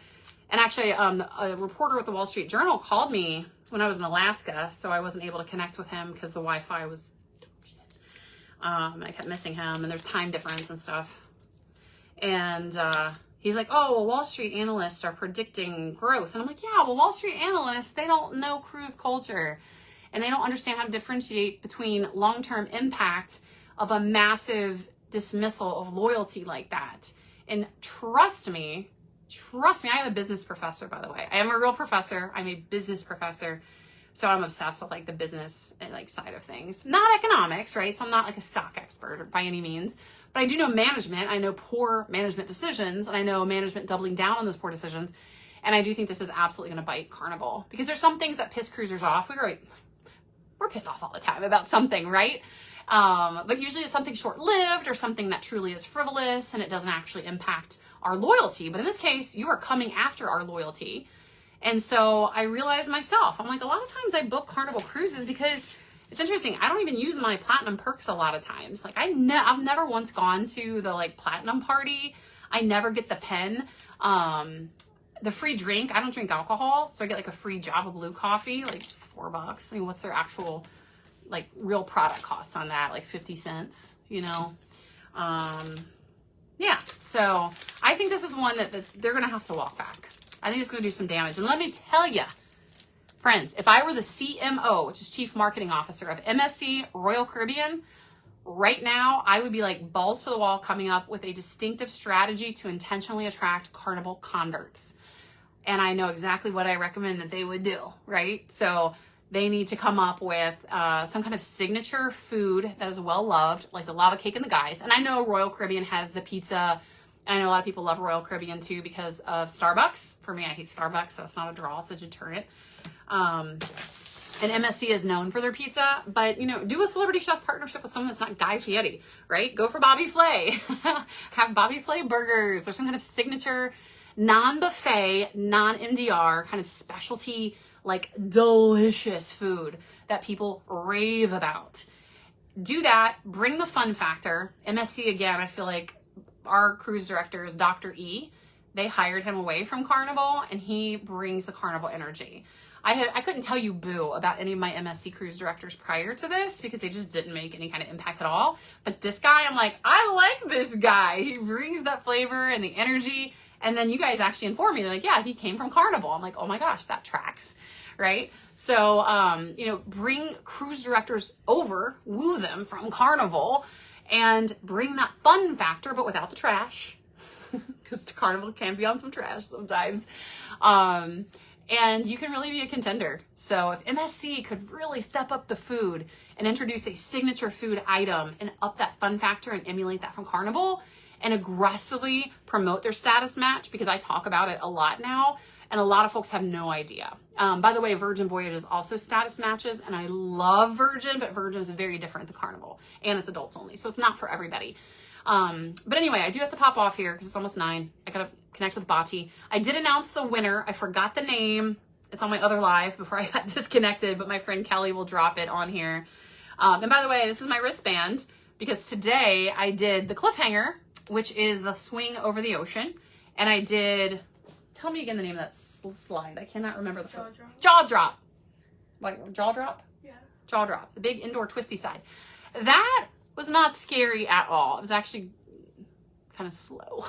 And actually, a reporter with the Wall Street Journal called me when I was in Alaska, so I wasn't able to connect with him because the Wi-Fi was shit. I kept missing him, and there's time difference and stuff. And he's like, oh, well, Wall Street analysts are predicting growth. And I'm like, yeah, well, Wall Street analysts, they don't know cruise culture. And they don't understand how to differentiate between long-term impact of a massive dismissal of loyalty like that. And trust me, I am a business professor, by the way. I am a real professor. I'm a business professor. So I'm obsessed with like the business and like side of things, not economics, right? So I'm not like a stock expert by any means, but I do know management. I know poor management decisions, and I know management doubling down on those poor decisions. And I do think this is absolutely going to bite Carnival because there's some things that piss cruisers off. We're pissed off all the time about something, right? But usually it's something short-lived or something that truly is frivolous and it doesn't actually impact our loyalty. But in this case, you are coming after our loyalty. And so I realized myself, I'm like, a lot of times I book Carnival cruises because it's interesting. I don't even use my platinum perks a lot of times. Like I've never once gone to the like platinum party. I never get the pen. The free drink, I don't drink alcohol. So I get like a free Java Blue coffee, like $4. I mean, what's their actual like real product costs on that? Like 50 cents, you know? Yeah, so I think this is one that they're going to have to walk back. I think it's going to do some damage. And let me tell you, friends, if I were the CMO, which is Chief Marketing Officer of MSC Royal Caribbean, right now, I would be like balls to the wall coming up with a distinctive strategy to intentionally attract Carnival converts. And I know exactly what I recommend that they would do, right? So they need to come up with some kind of signature food that is well loved, like the lava cake and the guys. And I know Royal Caribbean has the pizza. And I know a lot of people love Royal Caribbean too because of Starbucks. For me, I hate Starbucks, so it's not a draw, it's a deterrent. And MSC is known for their pizza, but you know, do a celebrity chef partnership with someone that's not Guy Fieri, right? Go for Bobby Flay. Have Bobby Flay burgers or some kind of signature non-buffet, non-MDR kind of specialty, like delicious food that people rave about. Do that, bring the fun factor. MSC, again, I feel like our cruise director is Dr. E. they hired him away from Carnival, and he brings the Carnival energy. I couldn't tell you boo about any of my MSC cruise directors prior to this because they just didn't make any kind of impact at all. But this guy, I'm like, I like this guy. He brings that flavor and the energy. And then you guys actually informed me, like, yeah, he came from Carnival. I'm like, oh my gosh, that tracks, right? So, you know, bring cruise directors over, woo them from Carnival, and bring that fun factor, but without the trash, because Carnival can be on some trash sometimes. And you can really be a contender. So if MSC could really step up the food and introduce a signature food item and up that fun factor and emulate that from Carnival and aggressively promote their status match, because I talk about it a lot now and a lot of folks have no idea. By the way, Virgin Voyages also status matches, and I love Virgin, but Virgin is very different than Carnival, and it's adults only, so it's not for everybody. But anyway, I do have to pop off here because it's almost 9. I gotta connect with Bati. I did announce the winner. I forgot the name. It's on my other live before I got disconnected, but my friend Kelly will drop it on here. And by the way, this is my wristband because today I did the cliffhanger, which is the swing over the ocean. And I did, tell me again the name of that slide. I cannot remember the Jaw drop. Jaw drop. Like jaw drop? Yeah. Jaw drop. The big indoor twisty side. That was not scary at all. It was actually kind of slow.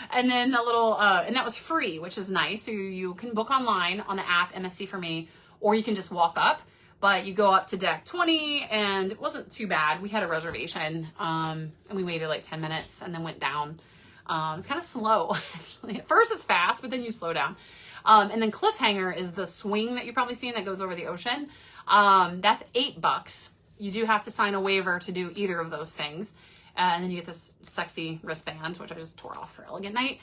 And then a little, and that was free, which is nice. So you can book online on the app, MSC for me, or you can just walk up, but you go up to deck 20 and it wasn't too bad. We had a reservation, and we waited like 10 minutes and then went down. It's kind of slow, actually. At first it's fast, but then you slow down. And then cliffhanger is the swing that you've probably seen that goes over the ocean. That's $8. You do have to sign a waiver to do either of those things. And then you get this sexy wristband, which I just tore off for Elegant Night.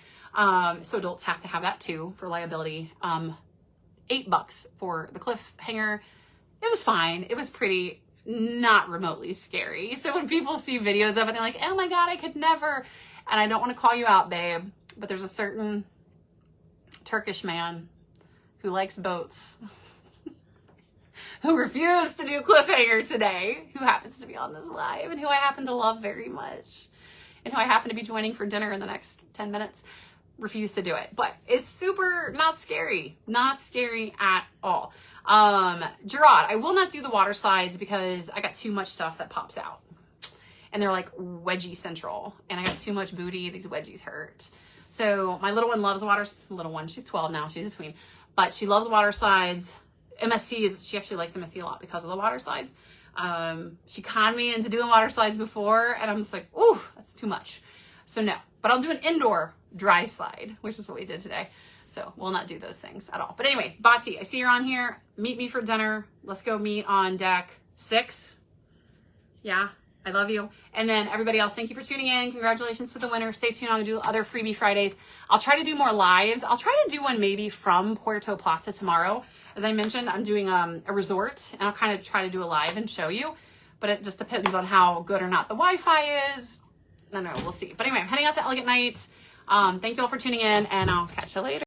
So adults have to have that too for liability. $8 for the cliffhanger. It was fine. It was pretty, not remotely scary. So when people see videos of it, they're like, oh my God, I could never. And I don't want to call you out, babe, but there's a certain Turkish man who likes boats who refused to do cliffhanger today, who happens to be on this live and who I happen to love very much and who I happen to be joining for dinner in the next 10 minutes, refused to do it. But it's super not scary at all. Gerard, I will not do the water slides because I got too much stuff that pops out and they're like wedgie central and I got too much booty. These wedgies hurt. So my little one loves little one, she's 12 now, she's a tween, but she loves water slides. she actually likes MSC a lot because of the water slides. She conned me into doing water slides before and I'm just like, ooh, that's too much. So no, but I'll do an indoor dry slide, which is what we did today. So we'll not do those things at all. But anyway, Bati, I see you're on here. Meet me for dinner. Let's go meet on deck 6. Yeah, I love you. And then everybody else, thank you for tuning in. Congratulations to the winner. Stay tuned. I'm gonna do other freebie Fridays. I'll try to do more lives. I'll try to do one maybe from Puerto Plata tomorrow. As I mentioned, I'm doing a resort and I'll kind of try to do a live and show you, but it just depends on how good or not the Wi-Fi is. I don't know, we'll see. But anyway, I'm heading out to Elegant Night. Thank you all for tuning in and I'll catch you later.